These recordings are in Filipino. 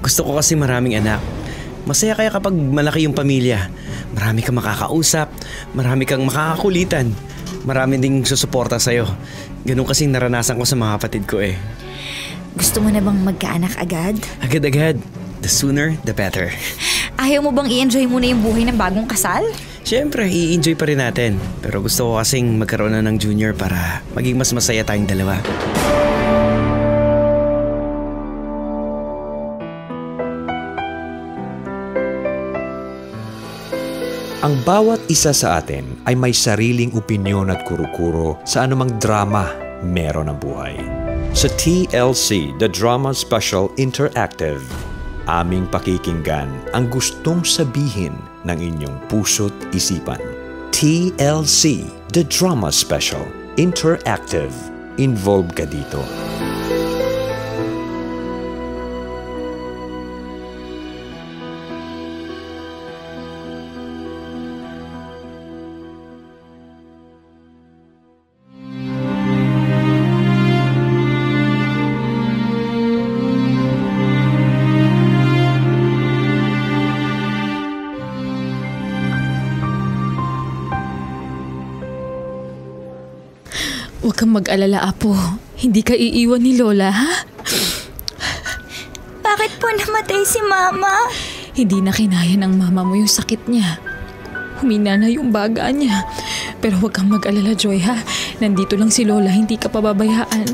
Gusto ko kasi maraming anak. Masaya kaya kapag malaki yung pamilya. Marami kang makakausap, marami kang makakakulitan, marami ding susuporta sa'yo. Ganun kasing naranasan ko sa mga kapatid ko eh. Gusto mo na bang magkaanak agad? Agad-agad. The sooner, the better. Ayaw mo bang i-enjoy muna yung buhay ng bagong kasal? Siyempre, i-enjoy pa rin natin. Pero gusto ko kasing magkaroon na ng junior para maging mas masaya tayong dalawa. Ang bawat isa sa atin ay may sariling opinyon at kuro-kuro sa anumang drama meron ang buhay. Sa TLC, The Drama Special Interactive, aming pakikinggan ang gustong sabihin ng inyong puso't isipan. TLC, The Drama Special Interactive. Involved ka dito. Huwag kang mag-alala, Apo. Hindi ka iiwan ni Lola, ha? Bakit po namatay si Mama? Hindi na kinaya ng mama mo yung sakit niya. Humina na yung baga niya. Pero huwag kang mag-alala, Joy, ha? Nandito lang si Lola, hindi ka pababayaan.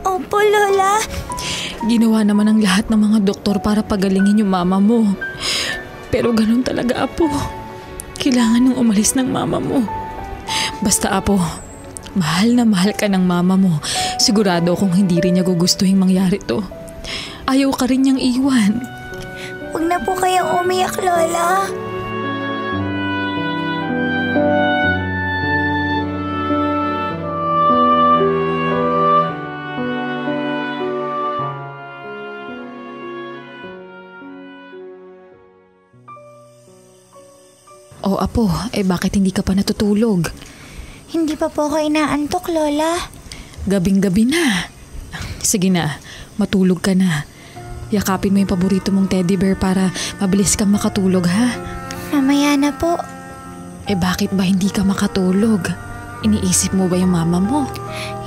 Opo, Lola. Ginawa naman ang lahat ng mga doktor para pagalingin yung mama mo. Pero ganun talaga, Apo. Kailangan nang umalis ng mama mo. Basta, Apo, mahal na mahal ka ng mama mo. Sigurado kung hindi rin niya gugustuhin mangyari to. Ayaw ka rin niyang iwan. Huwag na po kayong umiyak, Lola. Oh, Apo, bakit hindi ka pa natutulog? Hindi pa po ako inaantok, Lola. Gabing-gabi na. Sige na, matulog ka na. Yakapin mo yung paborito mong teddy bear para mabilis kang makatulog, ha? Mamaya na po. Bakit ba hindi ka makatulog? Iniisip mo ba yung mama mo?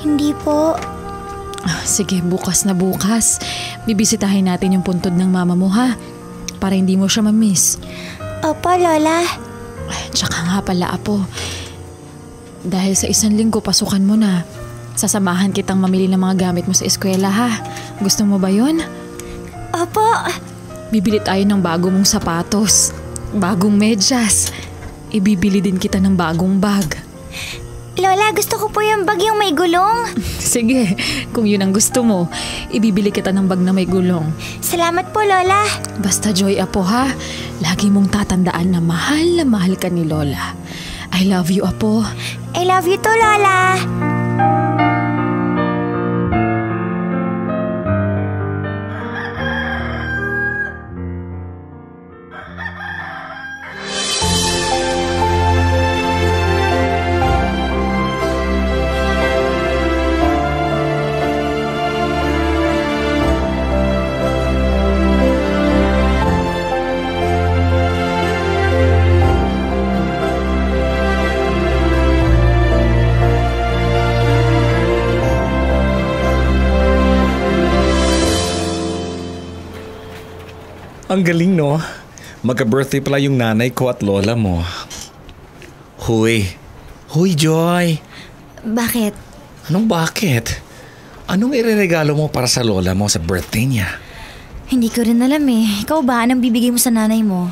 Hindi po. Sige, bukas na bukas. Bibisitahin natin yung puntod ng mama mo, ha? Para hindi mo siya ma-miss. Opo, Lola. Tsaka nga pala, Apo. Dahil sa 1 linggo, pasukan mo na. Sasamahan kitang mamili ng mga gamit mo sa eskwela, ha? Gusto mo ba yun? Opo. Bibili tayo ng bago mong sapatos, bagong medyas. Ibibili din kita ng bagong bag. Lola, gusto ko po yung bag yung may gulong. Sige, kung yun ang gusto mo, ibibili kita ng bag na may gulong. Salamat po, Lola. Basta, Joy, Apo, ha? Lagi mong tatandaan na mahal ka ni Lola. I love you, Apo. I love you too, Lola. Ang galing, no? Magka-birthday pala yung nanay ko at lola mo. Huy, Joy. Bakit? Anong bakit? Anong ireregalo mo para sa lola mo sa birthday niya? Hindi ko rin alam eh. Ikaw ba? Anong bibigay mo sa nanay mo?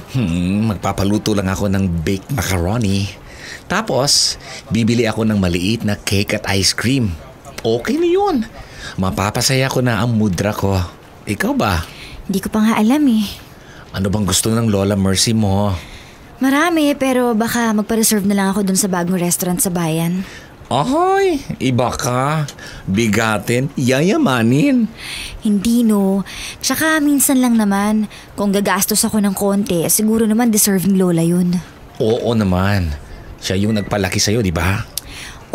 Magpapaluto lang ako ng baked macaroni. Tapos, bibili ako ng maliit na cake at ice cream. Okay na yun. Mapapasaya ko na ang mudra ko. Ikaw ba? Hindi ko pa nga alam eh. Ano bang gusto ng Lola Mercy mo? Marami, pero baka magpa-reserve na lang ako dun sa bagong restaurant sa bayan. Ahoy, iba ka. Bigatin, yayamanin. Hindi no. Tsaka minsan lang naman. Kung gagastos ako ng konti, siguro naman deserving Lola yun. Oo naman. Siya yung nagpalaki sa'yo, di ba?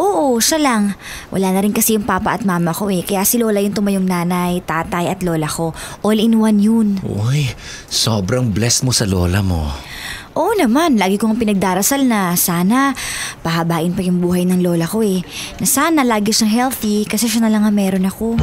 Oo, siya lang. Wala na rin kasi yung papa at mama ko eh. Kaya si Lola yung tumayong nanay, tatay at lola ko. All in one yun. Uy, sobrang blessed mo sa lola mo. Oo naman, lagi kong pinagdarasal na sana pahabain pa yung buhay ng lola ko eh. Na sana lagi siyang healthy kasi siya na lang ang meron ako.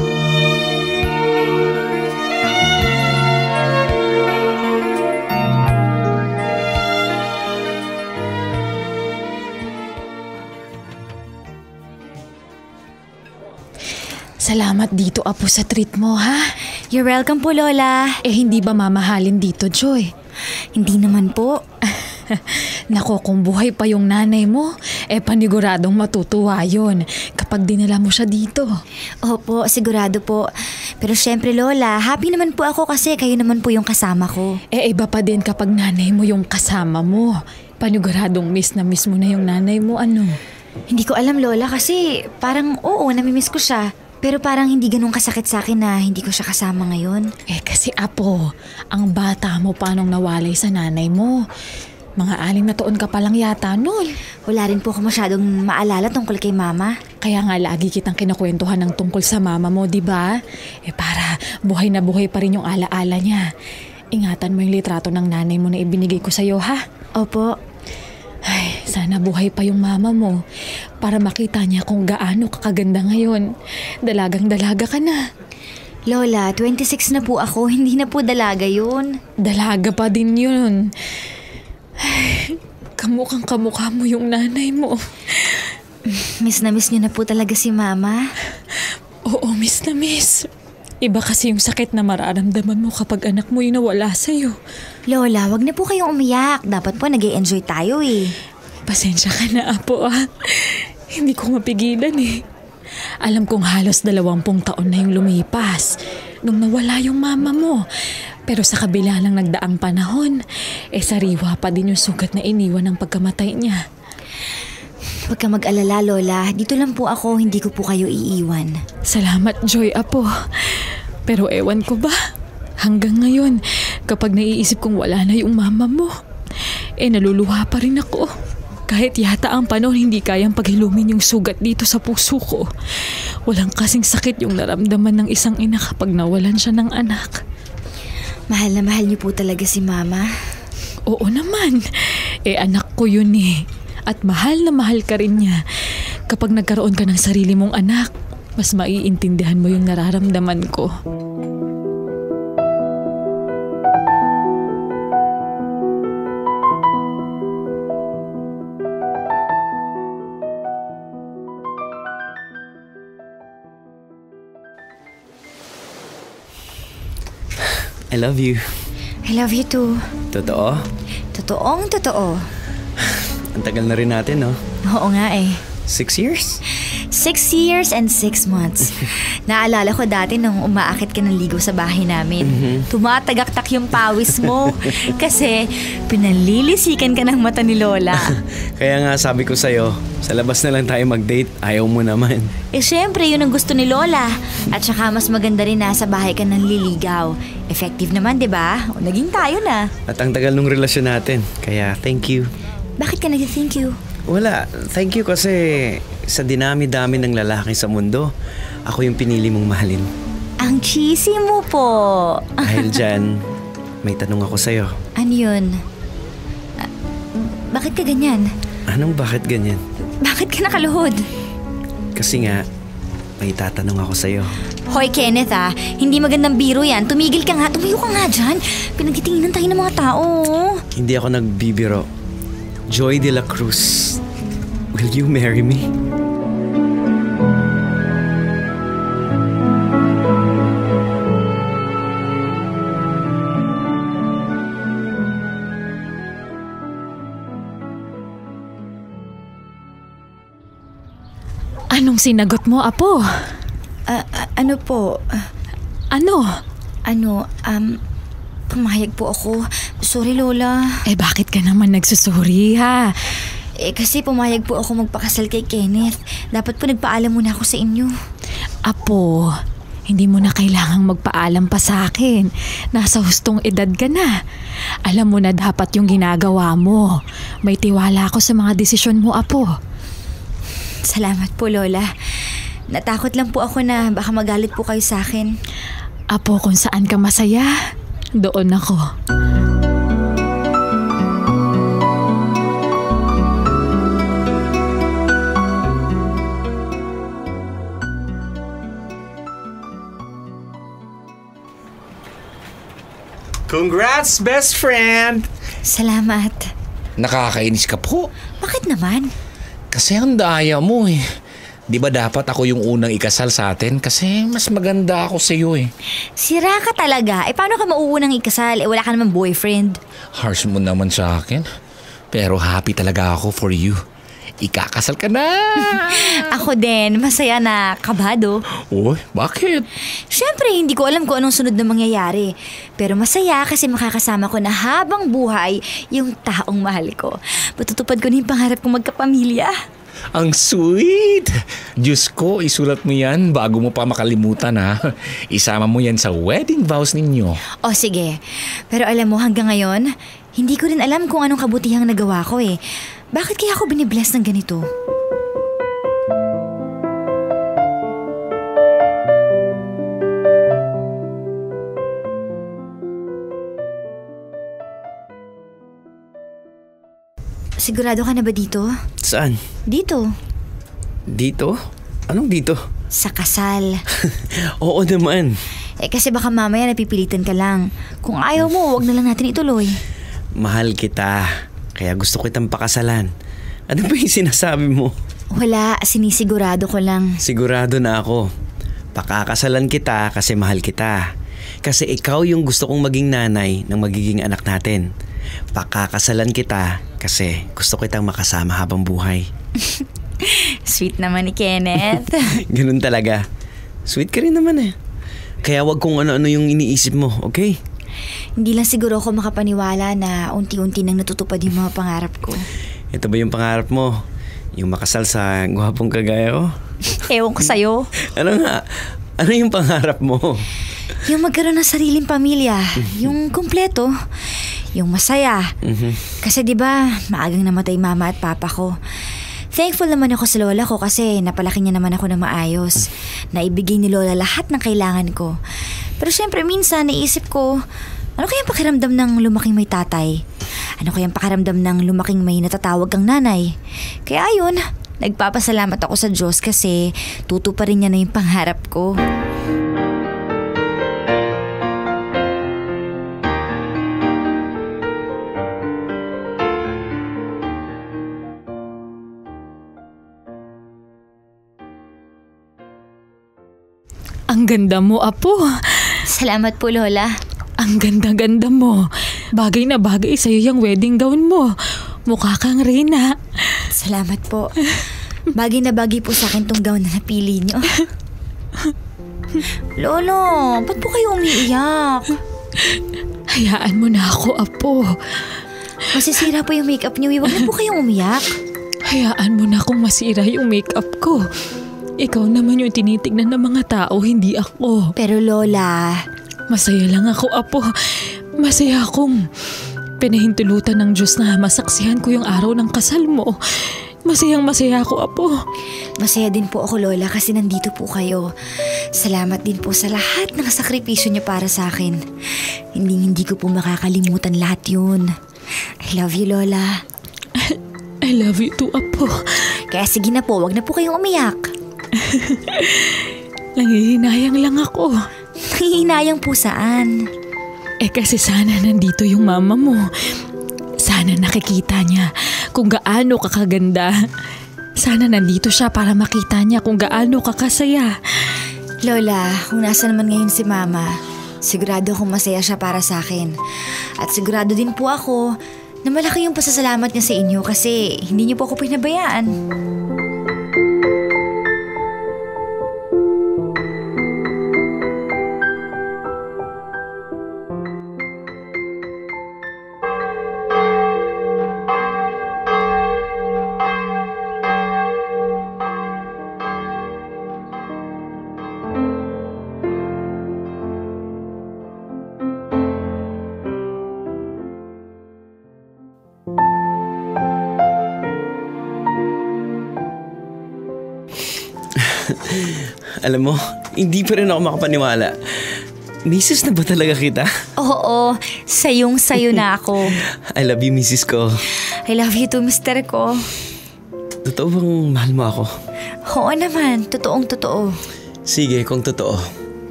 Salamat dito, Apo, sa treat mo, ha? You're welcome po, Lola. Hindi ba mamahalin dito, Joy? Hindi naman po. Nako, kung buhay pa yung nanay mo, paniguradong matutuwa yun kapag dinala mo siya dito. Opo, sigurado po. Pero syempre, Lola, happy naman po ako kasi kayo naman po yung kasama ko. Iba pa din kapag nanay mo yung kasama mo. Paniguradong miss na miss mo na yung nanay mo, ano? Hindi ko alam, Lola, kasi parang oo, namimiss ko siya. Pero parang hindi ganun kasakit sa akin na hindi ko siya kasama ngayon. Kasi Apo, ang bata mo pa nung nawalay sa nanay mo. Mga 6 na taon ka pa lang yata nun. Wala rin po ako masyadong maalala tungkol kay Mama. Kaya nga lagi kitang kinakwentuhan ng tungkol sa mama mo, di ba? Para buhay na buhay pa rin yung alaala niya. Ingatan mo yung litrato ng nanay mo na ibinigay ko sa'yo, ha? Opo. Ay, sana buhay pa yung mama mo para makita niya kung gaano kakaganda ngayon. Dalagang-dalaga ka na. Lola, 26 na po ako. Hindi na po dalaga yun. Dalaga pa din yun. Ay, kamukhang kamukha mo yung nanay mo. Miss na miss niyo na po talaga si Mama. Oo, miss na miss. Iba kasi yung sakit na mararamdaman mo kapag anak mo yung nawala sa'yo. Lola, wag na po kayong umiyak. Dapat po nag-e-enjoy tayo eh. Pasensya ka na, Apo, ah. Hindi ko mapigilan eh. Alam kong halos 20 taon na yung lumipas nung nawala yung mama mo. Pero sa kabila ng nagdaang panahon, sariwa pa din yung sugat na iniwan ng pagkamatay niya. Huwag ka mag-alala, Lola. Dito lang po ako, hindi ko po kayo iiwan. Salamat, Joy, Apo. Pero ewan ko ba, hanggang ngayon, kapag naiisip kong wala na yung mama mo, naluluha pa rin ako. Kahit yata ang panahon hindi kayang paghilumin yung sugat dito sa puso ko. Walang kasing sakit yung naramdaman ng isang ina kapag nawalan siya ng anak. Mahal na mahal niyo po talaga si Mama. Oo naman. Anak ko yun eh. At mahal na mahal ka rin niya. Kapag nagkaroon ka ng sarili mong anak, mas maiintindihan mo yung nararamdaman ko. I love you. I love you too. Totoo? Totoong totoo. Ang tagal na rin natin, no? Oo nga eh. 6 years? 6 years and 6 months. Naalala ko dati nung umaakit ka ng ligo sa bahay namin. Tumatagaktak yung pawis mo kasi pinalilisikan ka ng mata ni Lola. Kaya nga sabi ko sa'yo, sa labas na lang tayo mag-date. Ayaw mo naman. Syempre yun ang gusto ni Lola. At saka mas maganda rin na sa bahay ka nang liligaw. Effective naman, 'di ba? O, naging tayo na. At ang tagal nung relasyon natin. Kaya thank you. Bakit ka nag-thank you? Wala. Thank you kasi sa dinami-dami ng lalaki sa mundo, ako yung pinili mong mahalin. Ang cheesy mo po. Dahil dyan, may tanong ako sa'yo. Ano yun? Bakit ka ganyan? Anong bakit ganyan? Bakit ka nakaluhod? Kasi nga, may tatanong ako sa'yo. Hoy Kenneth hindi magandang biro yan. Tumigil ka nga, tumayo ka nga dyan. Pinagtitinginan tayo ng mga tao. Hindi ako nagbibiro. Joy de la Cruz, will you marry me? Anong sinagot mo, Apo? Ano po? Ano? Pumayag po ako. Sorry, Lola. Bakit ka naman nagsusuri, ha? Kasi pumayag po ako magpakasal kay Kenneth. Dapat po nagpaalam muna ako sa inyo. Apo, hindi mo na kailangang magpaalam pa sa akin. Nasa hustong edad ka na. Alam mo na dapat yung ginagawa mo. May tiwala ako sa mga desisyon mo, Apo. Salamat po, Lola. Natakot lang po ako na baka magalit po kayo sa akin. Apo, kung saan ka masaya, doon ako. Congrats, best friend! Salamat. Nakakainis ka po. Bakit naman? Kasi ang daya mo eh. Di ba dapat ako yung unang ikasal sa atin? Kasi mas maganda ako sa iyo eh. Sira ka talaga. Paano ka mauunang ikasal? Wala ka naman boyfriend. Harsh mo naman sa akin. Pero happy talaga ako for you. Ikakasal ka na! Ako din, masaya na kabado. Uy, bakit? Siyempre, hindi ko alam kung anong sunod na mangyayari. Pero masaya kasi makakasama ko na habang buhay yung taong mahal ko. Matutupad ko na yung pangarap kong magkapamilya. Ang sweet! Diyos ko, isulat mo yan bago mo pa makalimutan ha. Isama mo yan sa wedding vows ninyo. O sige, pero alam mo hanggang ngayon, hindi ko rin alam kung anong kabutihang nagawa ko eh. Bakit kaya ako binibless ng ganito? Sigurado ka na ba dito? Saan? Dito. Dito? Anong dito? Sa kasal. Oo naman. Kasi baka mamaya napipilitan ka lang. Kung ayaw mo, wag na lang natin ituloy. Mahal kita. Kaya gusto kitang pakasalan. Ano ba yung sinasabi mo? Wala, sinisigurado ko lang. Sigurado na ako. Pakakasalan kita kasi mahal kita. Kasi ikaw yung gusto kong maging nanay ng magiging anak natin. Pakakasalan kita kasi gusto kitang makasama habang buhay. Sweet naman ni Kenneth. Ganun talaga. Sweet ka rin naman eh. Kaya wag kung ano-ano yung iniisip mo, okay? Hindi lang siguro ako makapaniwala na unti-unti nang natutupad yung mga pangarap ko. Ito ba yung pangarap mo? Yung makasal sa gwapong kagaya ko? Ewan ko sa'yo. Ano nga? Ano yung pangarap mo? Yung magkaroon ng sariling pamilya. Yung kumpleto. Yung masaya. Kasi di ba maagang namatay mama at papa ko. Thankful naman ako sa lola ko kasi napalaki niya naman ako na maayos. Naibigay ni lola lahat ng kailangan ko. Pero syempre minsan naisip ko, ano kayang pakiramdam ng lumaking may tatay? Ano kayang pakiramdam ng lumaking may natatawag kang nanay? Kaya ayun, nagpapasalamat ako sa Diyos kasi tutuparin niya na yung pangarap ko. Ang ganda mo, Apo. Salamat po, Lola. Ang ganda-ganda mo. Bagay na bagay sa'yo yung wedding gown mo. Mukha kang reyna. Salamat po. Bagay na bagay po sa akin tong gown na napili niyo. Lolo, ba't po kayo umiiyak? Hayaan mo na ako, Apo. Masisira po yung makeup niyo. Huwag na po kayong umiyak. Hayaan mo na kung masira yung makeup ko. Ikaw naman yung tinitignan ng mga tao, hindi ako. Pero Lola, masaya lang ako, Apo. Masaya akong pinahintulutan ng Diyos na masaksihan ko yung araw ng kasal mo. Masayang masaya ako, Apo. Masaya din po ako, Lola, kasi nandito po kayo. Salamat din po sa lahat ng sakripisyo niyo para sa akin. Hindi ko po makakalimutan lahat yun. I love you, Lola. I love you too, Apo. Kaya sige na po, wag na po kayong umiyak. Nangihinayang lang ako. Nangihinayang po saan? Kasi sana nandito yung mama mo. Sana nakikita niya kung gaano ka kaganda. Sana nandito siya para makita niya kung gaano ka kasaya. Lola, kung nasa naman ngayon si Mama, sigurado akong masaya siya para sa akin. At sigurado din po ako na malaki yung pasasalamat niya sa inyo kasi hindi niyo po ako pinabayaan. Alam mo, hindi pa rin ako makapaniwala. Mrs. na ba talaga kita? Oo, sayong-sayo na ako. I love you, Mrs. ko. I love you too, mister ko. Totoo bang mahal mo ako? Oo naman, totoong-totoo. Sige, kung totoo,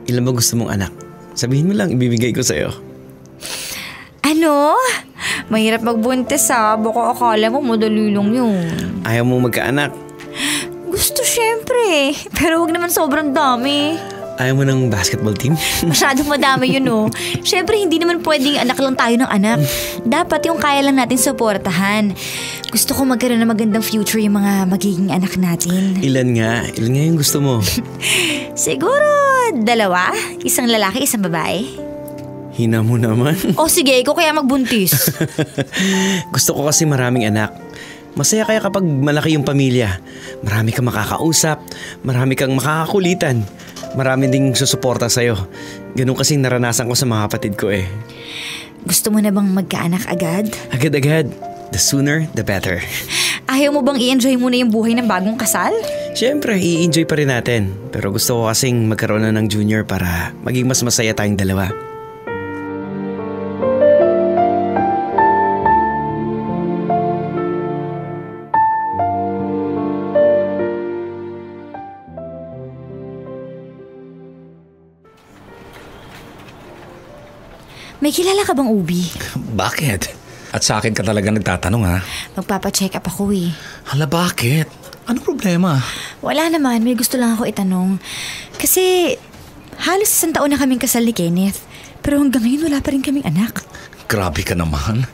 ilan ba gusto mong anak? Sabihin mo lang, ibibigay ko sa'yo. Ano? Mahirap magbuntis baka akala mo madali lang yun. Ayaw mo magkaanak? Gusto syempre, pero wag naman sobrang dami. Ayaw mo ng basketball team? Masyadong madami yun Syempre hindi naman pwedeng anak lang tayo ng anak. Dapat yung kaya lang natin suportahan. Gusto ko magkaroon ng magandang future yung mga magiging anak natin. Ilan nga? Ilan nga yung gusto mo? Siguro 2, isang lalaki, isang babae. Hina mo naman. O sige, ikaw kaya magbuntis. Gusto ko kasi maraming anak. Masaya kaya kapag malaki yung pamilya. Marami kang makakausap, marami kang makakakulitan, marami ding susuporta sa'yo. Ganun kasing naranasan ko sa mga kapatid ko eh. Gusto mo na bang magkaanak agad? Agad-agad. The sooner, the better. Ayaw mo bang i-enjoy muna yung buhay ng bagong kasal? Siyempre, i-enjoy pa rin natin. Pero gusto ko kasing magkaroon na ng junior para maging mas masaya tayong dalawa. May kilala ka bang Ubi? Bakit? At sa akin ka talaga nagtatanong ha? Magpapacheck up ako Hala, bakit? Ano problema? Wala naman, may gusto lang ako itanong. Kasi halos 1 taon na kaming kasal ni Kenneth. Pero hanggang ngayon wala pa rin kaming anak. Grabe ka naman.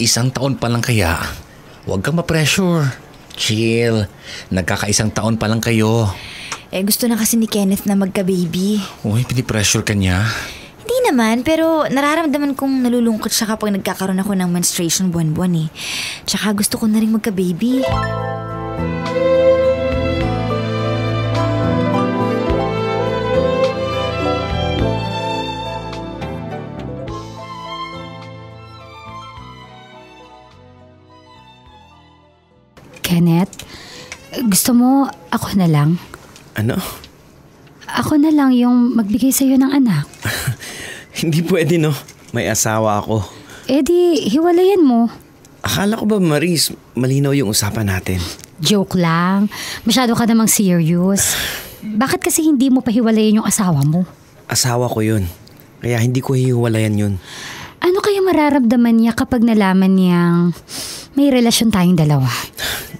1 taon pa lang kaya. Huwag kang ma-pressure. Chill. Nagkaka1 taon pa lang kayo. Gusto na kasi ni Kenneth na magka-baby. Uy, pinipressure ka niya. Hindi naman, pero nararamdaman kong nalulungkot siya kapag nagkakaroon ako ng menstruation buwan-buwan Tsaka gusto ko na rin magka-baby. Kenneth, gusto mo ako na lang? Ano? Ako na lang yung magbigay sa'yo ng anak. Hindi pwede no. May asawa ako. Di, hiwalayan mo. Akala ko ba, Maris, malinaw yung usapan natin? Joke lang. Masyado ka namang serious. Bakit kasi hindi mo pahiwalayan yung asawa mo? Asawa ko yun. Kaya hindi ko hiwalayan yun. Ano kaya mararamdaman niya kapag nalaman niyang may relasyon tayong dalawa?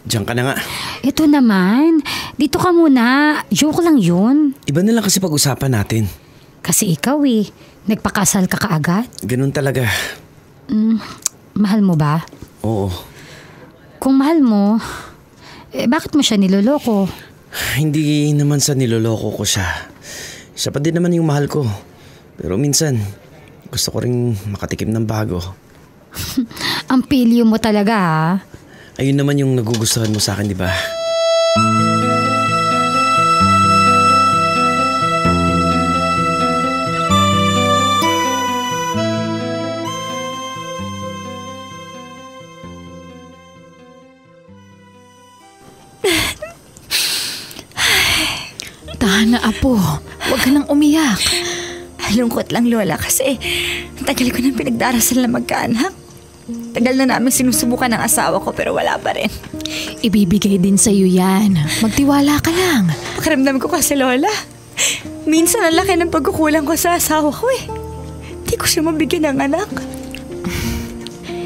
Diyan ka na nga. Ito naman, dito ka muna. Joke lang yun. Iba na lang kasi pag-usapan natin. Kasi ikaw nagpakasal ka kaagad. Ganun talaga. Mahal mo ba? Oo. Kung mahal mo, bakit mo siya niloloko? Hindi naman sa niloloko ko siya. Siya pa din naman yung mahal ko. Pero minsan, gusto ko rin makatikim ng bago. Ang pilyo mo talaga Ayun naman yung nagugustuhan mo sa akin, di ba? Tahan na, Apo. Huwag ka nang umiyak. Lungkot lang, Lola, kasi tagal ko nang pinagdarasal na magkaanak. Tagal na namin sinusubukan ng asawa ko pero wala pa rin. Ibibigay din sa'yo yan. Magtiwala ka lang. Pakiramdam ko kasi, Lola, minsan ang laki ng pagkukulang ko sa asawa ko Hindi ko siya mabigyan ng anak.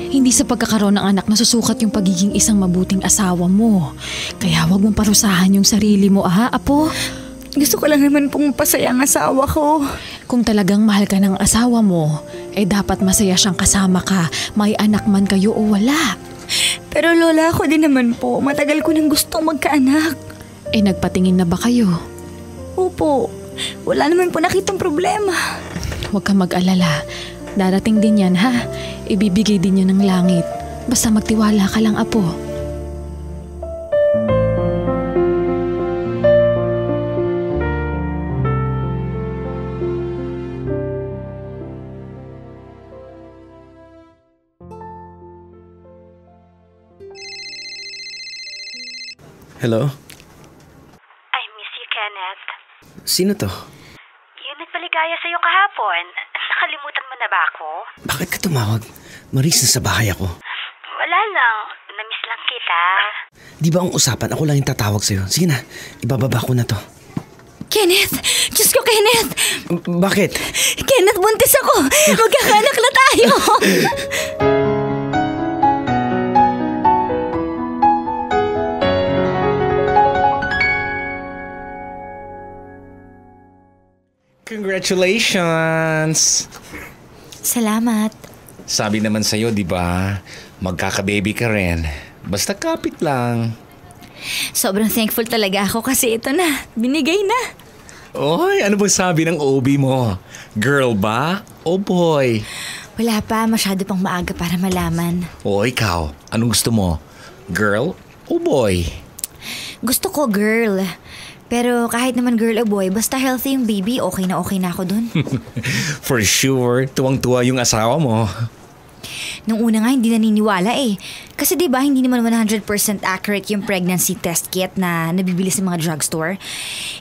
Hindi sa pagkakaroon ng anak nasusukat yung pagiging isang mabuting asawa mo. Kaya huwag mong parusahan yung sarili mo, Apo. Gusto ko lang naman pong pasaya ang asawa ko. Kung talagang mahal ka ng asawa mo, dapat masaya siyang kasama ka, may anak man kayo o wala. Pero Lola, ako din naman po. Matagal ko nang gustong magkaanak. Nagpatingin na ba kayo? Opo. Wala naman po nakitang problema. Huwag kang mag-alala. Darating din yan, ha? Ibibigay din yan ng langit. Basta magtiwala ka lang, Apo. Hello? I miss you, Kenneth. Sino to? Yung nagpaligaya sa'yo kahapon. Nakalimutan mo na ba ako? Bakit ka tumawag? Maris, nasa bahay ako. Wala lang. Namiss lang kita. Di ba ang usapan, ako lang yung tatawag sa'yo. Sige na, ibababa ko na to. Kenneth! Diyos ko, Kenneth! Bakit? Kenneth, buntis ako! Magkakanak na tayo! Congratulations! Salamat. Sabi naman sa'yo, di ba? Magkaka-baby ka rin. Basta kapit lang. Sobrang thankful talaga ako kasi ito na. Binigay na. Oy, ano ba sabi ng OB mo? Girl ba o boy? Wala pa. Masyado pang maaga para malaman. O ikaw, anong gusto mo? Girl o boy? Gusto ko girl. Pero kahit naman girl o boy, basta healthy yung baby, okay na ako dun. For sure, tuwang-tuwa yung asawa mo. Nung una nga, hindi naniniwala eh. Kasi diba, hindi naman 100% accurate yung pregnancy test kit na nabibili sa mga drugstore.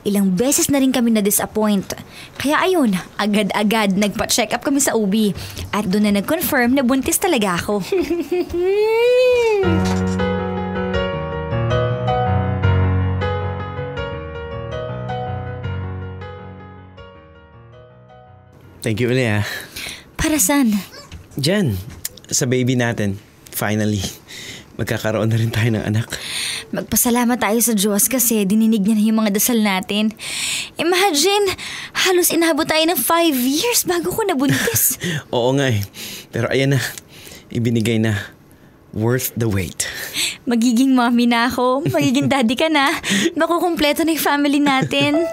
Ilang beses na rin kami na-disappoint. Kaya ayun, agad-agad nagpa-check up kami sa OB. At doon na nag-confirm na buntis talaga ako. Thank you ulit ah. Para saan? Diyan, sa baby natin. Finally, magkakaroon na rin tayo ng anak. Magpasalamat tayo sa Diyos kasi dininig niya na yung mga dasal natin. Imagine, halos inabot tayo ng 5 years bago ko nabuntis. Oo nga eh. Pero ayan na, ibinigay na. Worth the wait. Magiging mommy na ako. Magiging daddy ka na. Makukumpleto na yung family natin.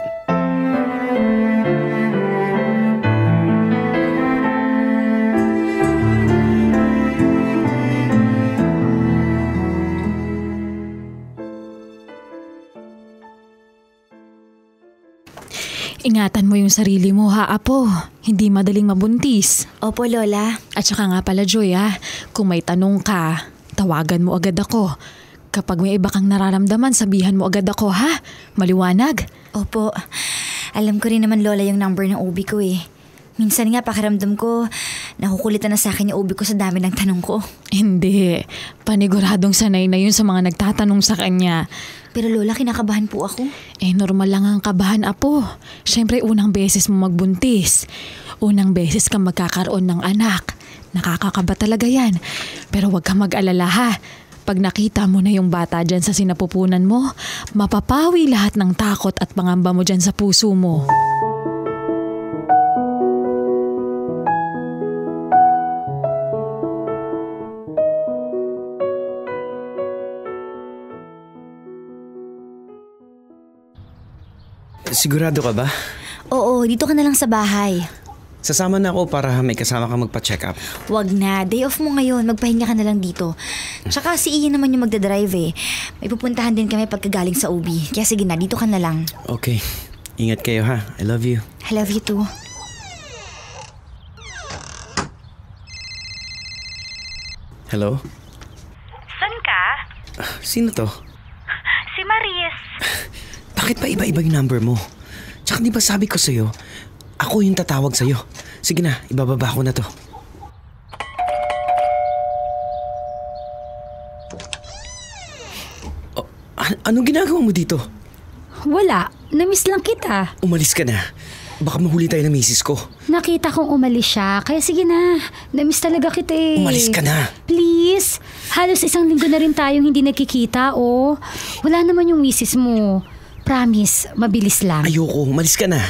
Ingatan mo yung sarili mo ha, Apo. Hindi madaling mabuntis. Opo, Lola. At saka nga pala, Joy kung may tanong ka, tawagan mo agad ako. Kapag may iba kang nararamdaman, sabihan mo agad ako ha. Maliwanag. Opo. Alam ko rin naman, Lola, yung number ng OB ko eh. Minsan nga pakiramdam ko, nakukulitan na sa akin yung OB ko sa dami ng tanong ko. Hindi. Paniguradong sanay na yun sa mga nagtatanong sa kanya. Pero Lola, kinakabahan po ako. Normal lang ang kabahan, Apo. Siyempre, unang beses mo magbuntis. Unang beses kang magkakaroon ng anak. Nakakakaba talaga yan. Pero huwag kang mag-alala ha. Pag nakita mo na yung bata dyan sa sinapupunan mo, mapapawi lahat ng takot at pangamba mo dyan sa puso mo. Sigurado ka ba? Oo, dito ka na lang sa bahay. Sasama na ako para may kasama kang magpa-check up. Wag na, day off mo ngayon, magpahinga ka na lang dito. Tsaka si Ian naman yung magdadrive eh. May pupuntahan din kami pagkagaling sa OB. Kaya sige na, dito ka na lang. Okay, ingat kayo ha. I love you. I love you too. Hello? San ka? Sino to? Si Maris. Bakit pa iba-iba yung number mo? Tsaka di ba sabi ko sa'yo, ako yung tatawag sa'yo. Sige na, ibababa ko na to. Oh, anong ginagawa mo dito? Wala. Namiss lang kita. Umalis ka na. Baka mahuli tayo ng misis ko. Nakita kong umalis siya, kaya sige na. Namiss talaga kita eh. Umalis ka na. Please. Halos 1 linggo na rin tayong hindi nagkikita, oh. Wala naman yung misis mo. Promise, mabilis lang. Ayoko, umalis ka na.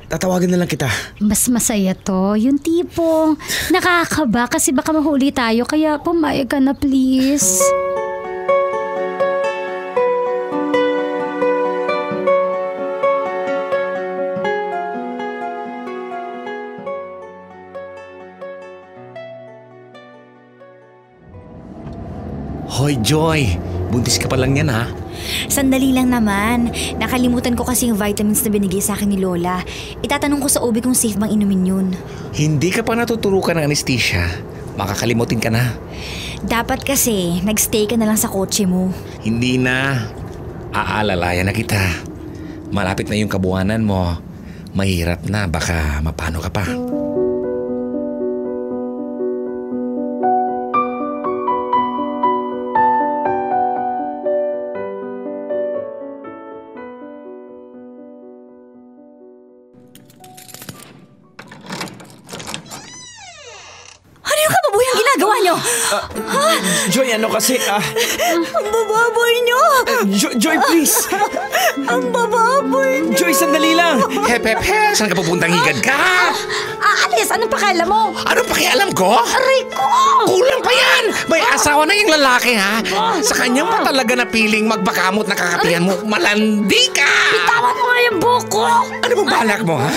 Tatawagan na lang kita. Mas masaya to. Yung tipong nakakaba kasi baka mahuli tayo, kaya pumayag ka na please. Hoy, Joy! Buntis ka pa lang yan, ha? Sandali lang naman. Nakalimutan ko kasi yung vitamins na binigay sa akin ni Lola. Itatanong ko sa OB kung safe bang inumin yun. Hindi ka pa natuturukan ng anesthesia. Makakalimutin ka na. Dapat kasi, nagstay ka na lang sa kotse mo. Hindi na. Aalalayan na kita. Malapit na yung kabuwanan mo. Mahirap na, baka mapano ka pa. Joy, ano kasi, Ang bababoy nyo! Joy, please! Ang bababoy nyo! Joy, sandali lang! Hep! Saan ka pupuntang higad ka? Alis, anong pakialam mo? Anong pakialam ko? Rico! Kulang pa yan! May asawa na yung lalaki, ha? Sa kanya mo talaga napiling magbakamot na kakatihan mo. Malandi ka! Bitawan mo nga yung buhok ko! Ano bang balak mo, ha?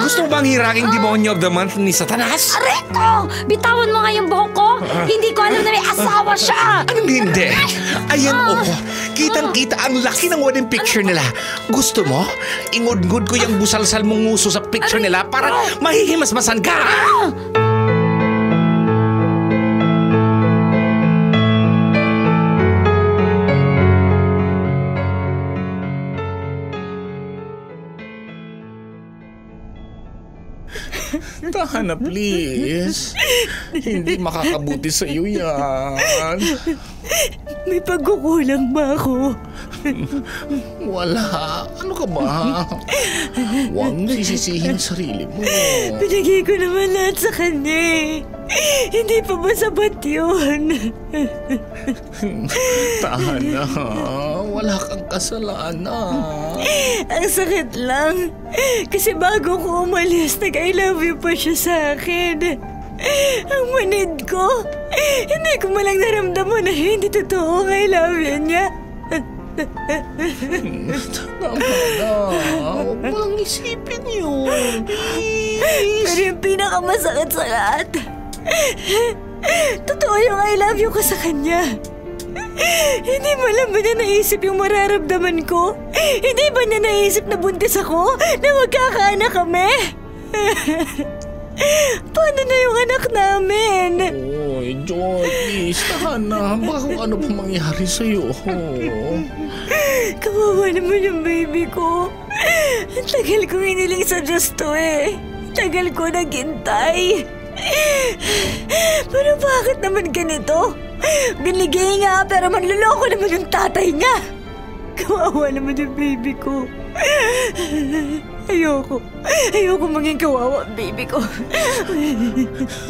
Gusto mo bang hiraking demonyo of the month ni Satanas? Rico! Bitawan mo nga yung buhok ko! Hindi ko alam na may asawa siya! Anong hindi? Ayan, kitang-kita ang laki ng wedding picture nila. Gusto mo? Ingud-ngud ko yung busalsal mong nguso sa picture nila para mahihimasmasan ka! Tahan na, please. Hindi makakabuti sa iyo yan. May pagkukulang ba ako? Wala. Ano ka ba? Huwag mo sisisihin sarili mo. Pinagay ko naman lahat sa kanya eh. Hindi pa ba sapat yun? Tahan na. Wala kang kasalanan. Ang sakit lang. Kasi bago ko umalis, nag-I love you pa siya sa akin. Ang manid ko. Hindi ko malang naramdaman na hindi totoo ang I love you niya. Tama na. Huwag mo lang isipin yun. Please. Pero yung pinakamasakit sa lahat, totoo yung I love you ko sa kanya. Hindi mo lang ba niya naisip yung mararamdaman ko? Hindi ba niya naisip na buntis ako? Na magkakaanak kami? Paano na yung anak namin? Oy, Joy, please, tahan na. Baka kung ano pang mangyari sa'yo. Kawawa naman yung baby ko. Ang tagal kong hiniling sa Diyos to eh. Tagal ko naghintay. Pero bakit naman ganito? Binigay nga pero manluloko naman yung tatay niya. Kawawa naman yung baby ko. Ayoko maging kawawa ang baby ko.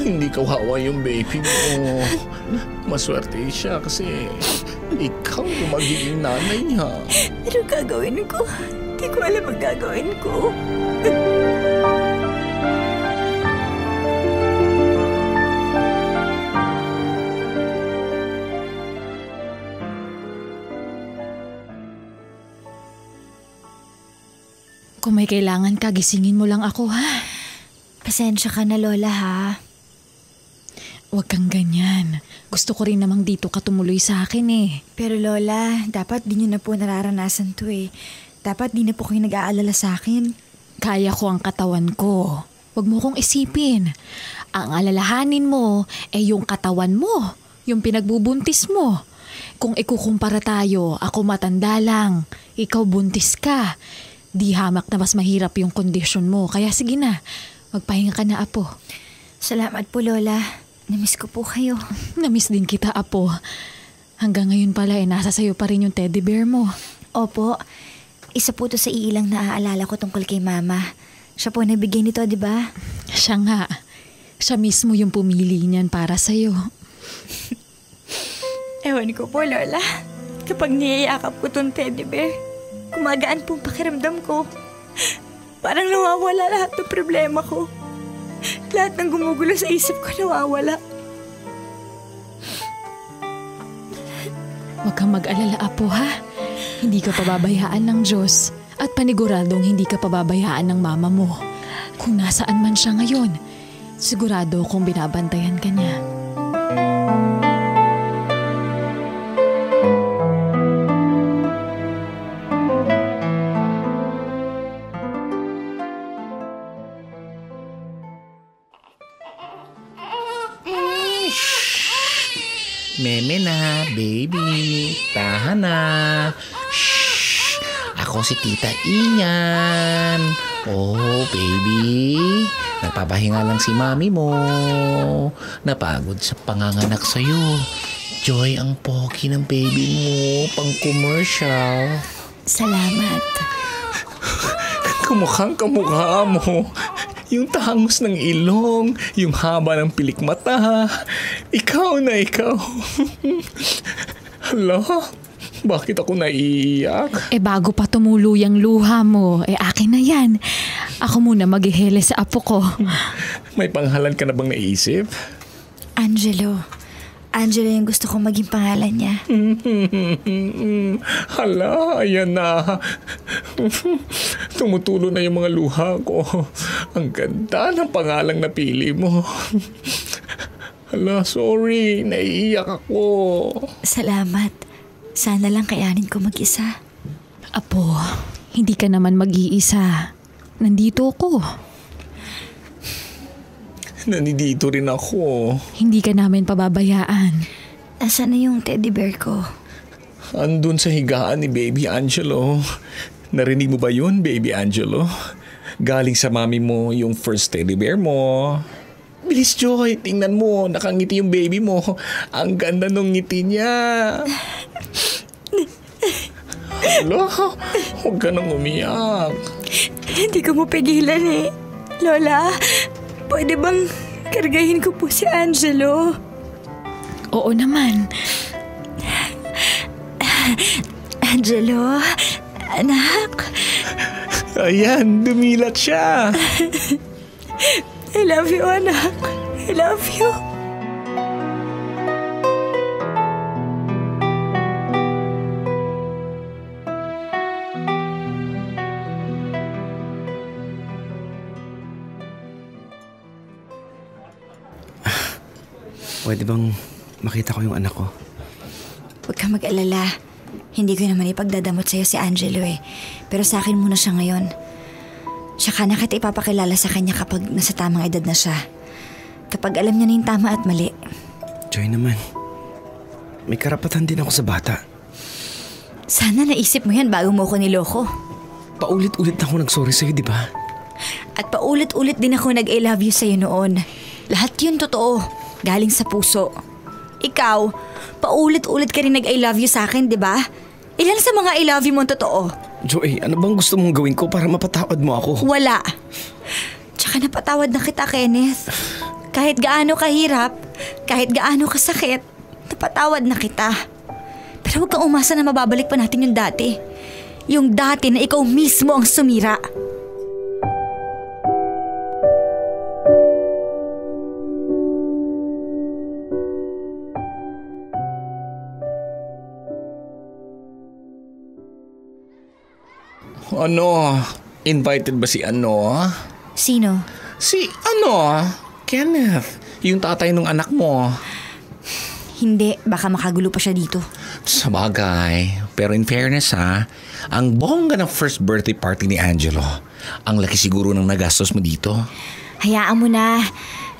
Hindi kawawa yung baby mo. Maswerte siya kasi ikaw yung magiging nanay niya. Ano gagawin ko? Hindi ko alam ang gagawin ko. Kung may kailangan ka, gisingin mo lang ako, ha? Pasensya ka na, Lola, ha? Huwag kang ganyan. Gusto ko rin namang dito ka tumuloy sa akin, eh. Pero Lola, dapat di nyo na po nararanasan to, eh. Dapat di na po kayo nag-aalala sa akin. Kaya ko ang katawan ko. Huwag mo kong isipin. Ang alalahanin mo ay yung katawan mo, yung pinagbubuntis mo. Kung ikukumpara tayo, ako matanda lang, ikaw buntis ka. Di hamak na mas mahirap yung kondisyon mo. Kaya sige na, magpahinga ka na, Apo. Salamat po, Lola. Namiss ko po kayo. Namiss din kita, Apo. Hanggang ngayon pala, nasa sayo pa rin yung teddy bear mo. Opo. Isa po to sa iilang naaalala ko tungkol kay Mama. Siya po nabigay nito, di ba? Siya nga. Siya mismo yung pumili niyan para sa'yo. Ewan ko po, Lola. Kapag niyayakap ko tong teddy bear, gumagaan pong pakiramdam ko. Parang nawawala lahat ng problema ko. Lahat ng gumugulo sa isip ko nawawala. Huwag kang mag-alala, Apo, ha? Hindi ka pababayaan ng Diyos at paniguradong hindi ka pababayaan ng mama mo. Kung nasaan man siya ngayon, sigurado kung binabantayan ka niya. Meme na, baby. Tahan na. Shhh. Ako si Tita Ian. Oh, baby. Nagpapahinga lang si mami mo. Napagod sa panganganak sa'yo. Joy, ang pogi ng baby mo. Pang commercial. Salamat. Kamukhang kamukha mo. Yung tangos ng ilong, yung haba ng pilik mata. Ikaw na ikaw. Hala, bakit ako naiiyak? Bago pa tumulo yung luha mo, akin na yan. Ako muna maghihele sa apo ko. May panghalan ka na bang naisip? Angelo. Angelo yung gusto kong maging pangalan niya. Hala, ayan na. Tumutulo na yung mga luha ko. Ang ganda ng pangalang napili mo. Hala, sorry. Naiiyak ako. Salamat. Sana lang kayanin ko mag-isa. Apo, hindi ka naman mag-iisa. Nandito ako. Nandito rin ako. Hindi ka namin pababayaan. Asan na yung teddy bear ko? Andun sa higaan ni Baby Angelo. Narinig mo ba yun, Baby Angelo? Galing sa mami mo yung first teddy bear mo. Bilis, Joy. Tingnan mo. Nakangiti yung baby mo. Ang ganda nung ngiti niya. Hala, huwag ka nang umiyak. Hindi ko mo pigilan eh. Lola, pwede bang kargahin ko po si Angelo? Oo naman. Angelo, anak. Ayan, dumilat siya. I love you, anak. I love you. Pwede bang makita ko yung anak ko? Huwag kang mag-alala. Hindi ko naman ipagdadamot sa'yo si Angelo eh. Pero sa akin muna siya ngayon. Tsaka na kita ipapakilala sa kanya kapag nasa tamang edad na siya. Kapag alam niya na yung tama at mali. Joy naman, may karapatan din ako sa bata. Sana naisip mo yan bago mo ako niloko. Paulit-ulit na ako nagsorry sa'yo, di ba? At paulit-ulit din ako nag-I love you sa'yo noon. Lahat yun totoo. Galing sa puso. Ikaw, paulit-ulit ka rin nag-I love you sa akin, di ba? Ilan sa mga I love you mo totoo? Joy, ano bang gusto mong gawin ko para mapatawad mo ako? Wala. Tsaka napatawad na kita, Kenneth. Kahit gaano kahirap, kahit gaano kasakit, napatawad na kita. Pero huwag kang umasa na mababalik pa natin yung dati. Yung dati na ikaw mismo ang sumira. Ano? Invited ba si ano? Sino? Si ano? Kenneth. Yung tatay ng anak mo. Hindi, baka makagulo pa siya dito. Sabagay. Pero in fairness ang bongga ng first birthday party ni Angelo. Ang laki siguro ng nagastos mo dito. Hayaan mo na.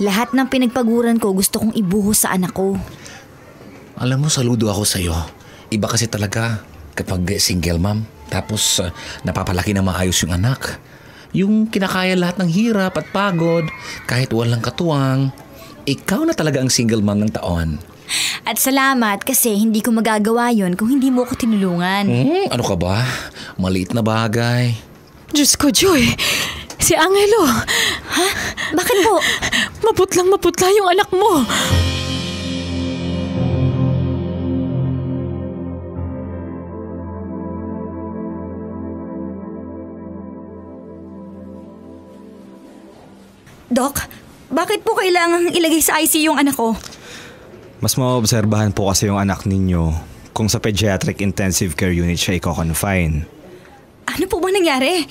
Lahat ng pinagpaguran ko gusto kong ibuhos sa anak ko. Alam mo, saludo ako sa'yo. Iba kasi talaga kapag single mom. Tapos napapalaki na maayos yung anak. Yung kinakaya lahat ng hirap at pagod kahit walang katuwang. Ikaw na talaga ang single mom ng taon. At salamat kasi hindi ko magagawa yon kung hindi mo ako tinulungan. Ano ka ba? Maliit na bagay. Diyos ko, Joy. Si Angelo. Ha? Bakit po? Maputlang-maputla yung anak mo. Doc, bakit po kailangang ilagay sa ICU yung anak ko? Mas maobserbahan po kasi yung anak ninyo kung sa pediatric intensive care unit siya i-confine. Ano po ba nangyari?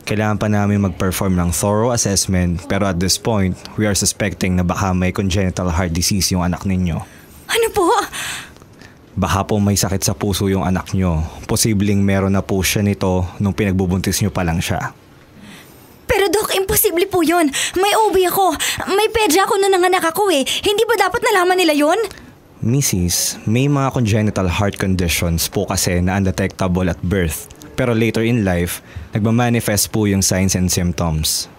Kailangan pa namin mag-perform ng thorough assessment pero at this point, we are suspecting na baka may congenital heart disease yung anak ninyo. Ano po? Baka po may sakit sa puso yung anak nyo. Posibleng meron na po siya nito nung pinagbubuntis nyo pa lang siya. Pero Doc, imposible po yun. May OB ako. May pedya ako nung nanganak ako eh. Hindi ba dapat nalaman nila yun? Mrs., may mga congenital heart conditions po kasi na undetectable at birth. Pero later in life, nagmamanifest po yung signs and symptoms.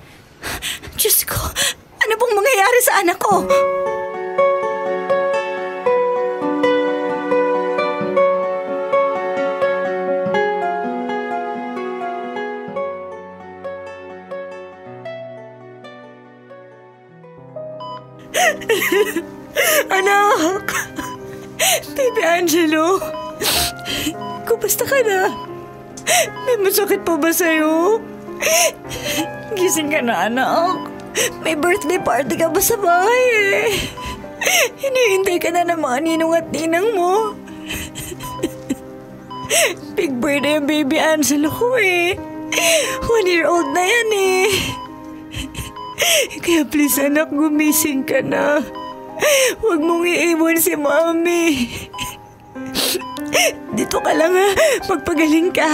Diyos ko, ano pong mangyayari sa anak ko? Anak! Baby Angelo! Kumusta ka na? May masakit pa ba sa'yo? Gising ka na, anak. May birthday party ka ba sa bahay eh? Hinihintay ka na ng mga ninong at ninang mo. Big birthday ang baby Angelo ko eh. 1-year-old na yan eh. Kaya please anak, gumising ka na. Huwag mong iiwan si Mami. Dito ka lang ha, magpagaling ka.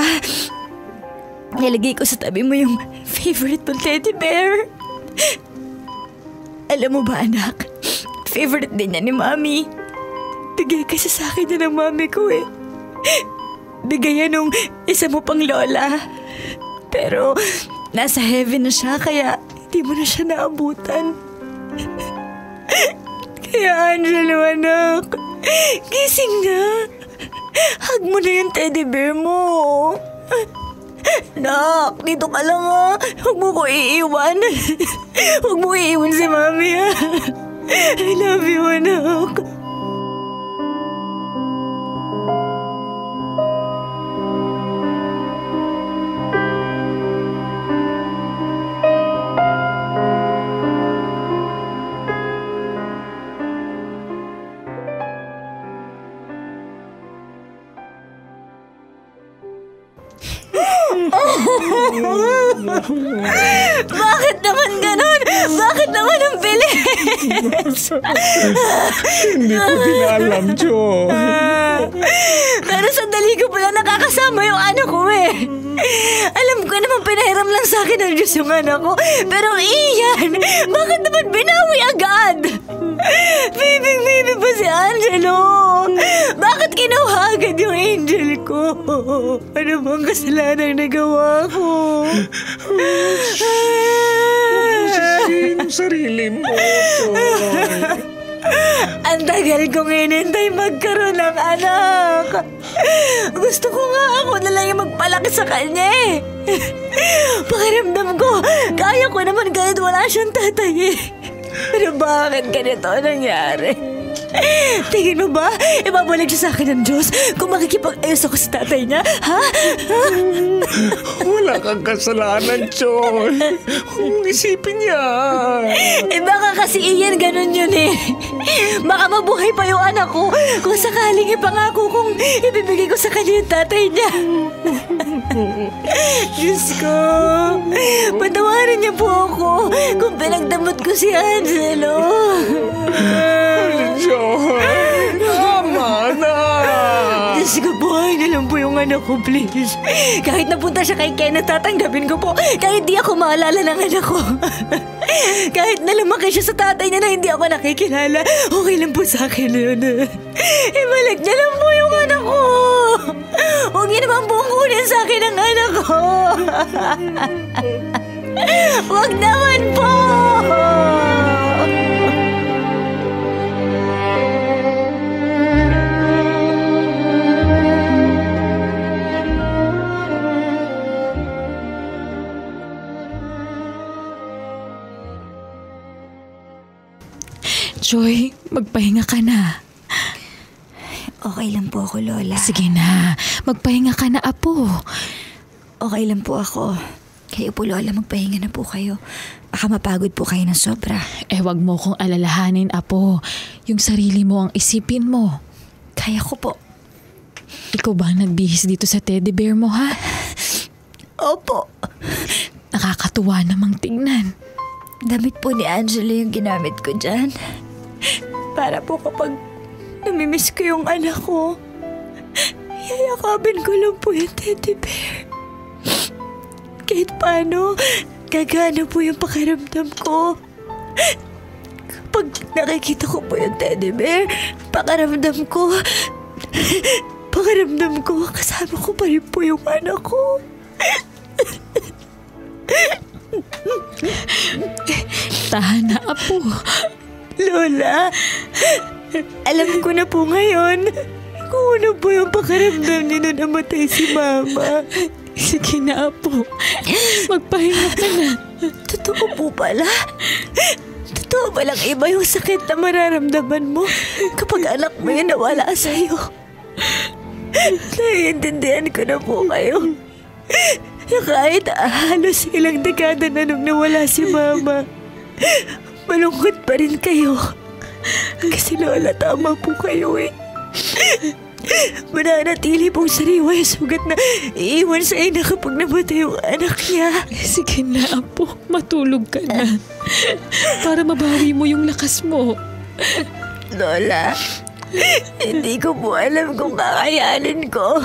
Nilagay ko sa tabi mo yung favorite mong teddy bear. Alam mo ba anak, favorite din niya ni Mami. Bigay kasi sa akin niya ng Mami ko eh. Bigay yan nung isa mo pang lola. Pero nasa heaven na siya kaya di mo na siya naabutan. Kaya Angelo anak, gising na. Hug mo na yung teddy bear mo. Nak, dito ka lang ha. Huwag mo ko iiwan. Huwag mo iiwan si Mami ha. I love you anak. Bakit naman ganon? Bakit naman ang bilis? Hindi ko din alam, Jo. Pero sandali ko pala nakakasama yung anak ko eh. Alam ko naman pinahiram lang sa akin ng Diyos yung anak ko. Pero iyan, bakit naman binawi agad? Baby pa si Angelo. Bakit kinuha agad yung angel ko? Ano bang kasalanan nagawa ko? Sino sarili mo, Joy? Ang tagal kong inintay magkaroon ng anak. Gusto ko nga ako na lang yung magpalaki sa kanya eh. Pakiramdam ko, kaya ko naman kahit wala siyang tatay eh. Pero bakit ganito nangyari? Tingin mo ba, ibabalik siya sa akin ng Diyos kung makikipag-ayos ako sa tatay niya? Ha? Wala kang kasalanan, Joy. Huwag mong isipin niya. Baka kasi iyan ganun yun eh. Baka mabuhay pa yung anak ko kung sakaling ipangako kong ibibigay ko sa kanya yung tatay niya. Diyos ko, patawarin niya po ako kung pinagdamot ko si Angelo. Joy, tama na. Diyos ko, buhay na lang po yung anak ko, please. Kahit napunta siya kay Kenneth, tatanggapin ko po. Kahit di ako maalala ng anak ko. Kahit na lumaki siya sa tatay niya na hindi ako nakikilala, okay lang po sa akin yun. Ibalik niya lang po yung anak ko. Huwag niya naman po kunin sa akin ang anak ko. Huwag naman po. Joy, magpahinga ka na. Okay lang po ako, Lola. Sige na, magpahinga ka na, Apo. Okay lang po ako. Kayo po, Lola, magpahinga na po kayo. Baka mapagod po kayo ng sobra. Wag mo kong alalahanin, Apo. Yung sarili mo ang isipin mo. Kaya ko po. Ikaw ba ang nagbihis dito sa teddy bear mo, ha? Opo. Nakakatuwa namang tingnan. Damit po ni Angelo yung ginamit ko dyan. Para po kapag namimiss ko yung anak ko, yayakabin ko lang po yung teddy bear. Kahit paano, gagana po yung pakiramdam ko. Kapag nakikita ko po yung teddy bear, pakiramdam ko, Pakiramdam ko, kasama ko pa rin po yung anak ko. Tahan na, Apo. Lola, alam ko na po ngayon kung ano po yung pakiramdam niyo na namatay si Mama. Sige na, Apo. Magpahinga ka na. Totoo po pala? Totoo balang iba yung sakit na mararamdaman mo kapag anak mo yung nawala sa'yo? Naiintindihan ko na po kayo. Na kahit halos ilang dekada na nung nawala si Mama, malungkot pa rin kayo. Kasi Lola, tama po kayo eh. Mananatili pong sariwa yung sugat na iiwan sa ina kapag namatay yung anak niya. Sige na, Apo. Matulog ka na. Para mabawi mo yung lakas mo. Lola, hindi ko po alam kung kakayanin ko.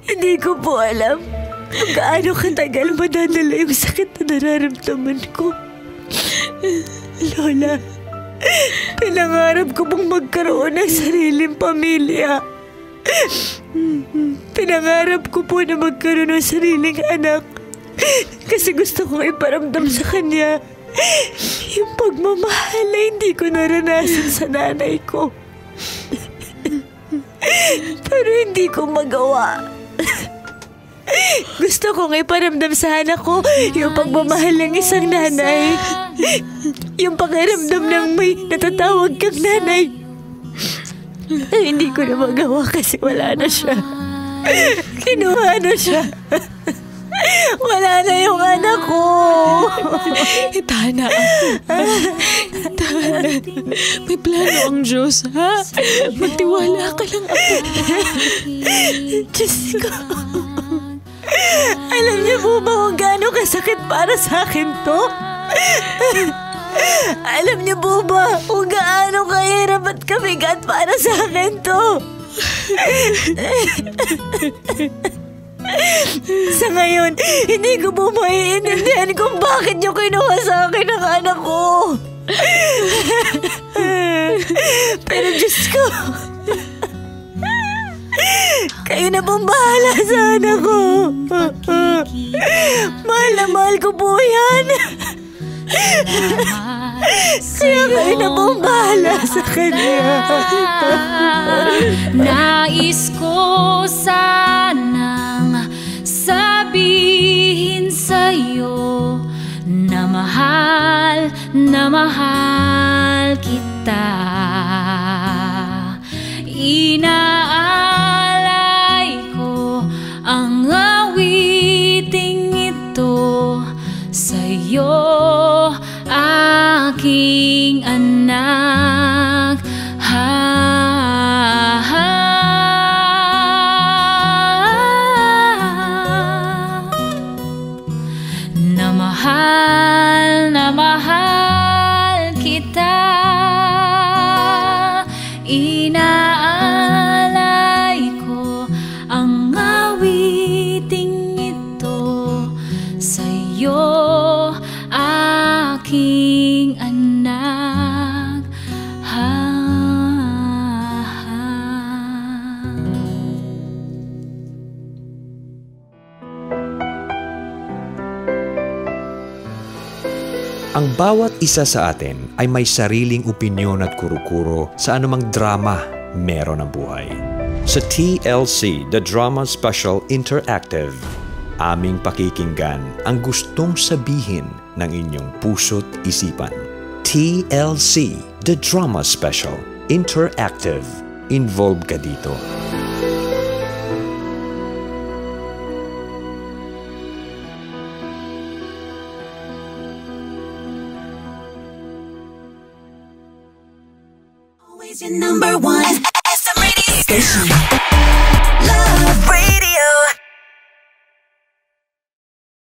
Hindi ko po alam kung gaano katagal madadala yung sakit na nararamdaman ko. Lola, pinangarap ko pong magkaroon ng sariling pamilya. Pinangarap ko po na magkaroon ng sariling anak. Kasi gusto kong iparamdam sa kanya yung pagmamahal na hindi ko naranasan sa nanay ko. Pero hindi ko magawa. Gusto kong iparamdam sa anak ko yung pagmamahal ng isang nanay. Yung pakiramdam ng may natatawag kang nanay. Hindi ko na magawa kasi wala na siya. Kinuha na siya. Wala na yung anak ko. Tana, Tana. May plano ang Diyos, ha? Magtiwala ka lang, Apo. Diyos ko. Alam niyo po ba kung gaano kasakit para sa akin to? Alam niyo po ba kung gaano kahirap at kabigat para sa akin to? Sa ngayon, hindi ko po maiintindihan kung bakit niyo kinuha sa akin ang anak ko. Pero Diyos ko, kayo na pong bahala sa anak ko. Mahal na mahal ko po yan. Kaya kayo na pong bahala sa kanya. Nais ko sanang sabihin sa'yo na mahal kita. Inaalay ko ang awiting ito sa'yo, aking anak. Na mahal kita. Inaalay ko ang awiting ito sa'yo, aking anak. Ang bawat isa sa atin ay may sariling opinyon at kuro-kuro sa anumang drama meron ang buhay. Sa TLC, The Drama Special Interactive, aming pakikinggan ang gustong sabihin ng inyong puso't isipan. TLC, The Drama Special Interactive. Involved ka dito. Your number one SM radio station. Love Radio.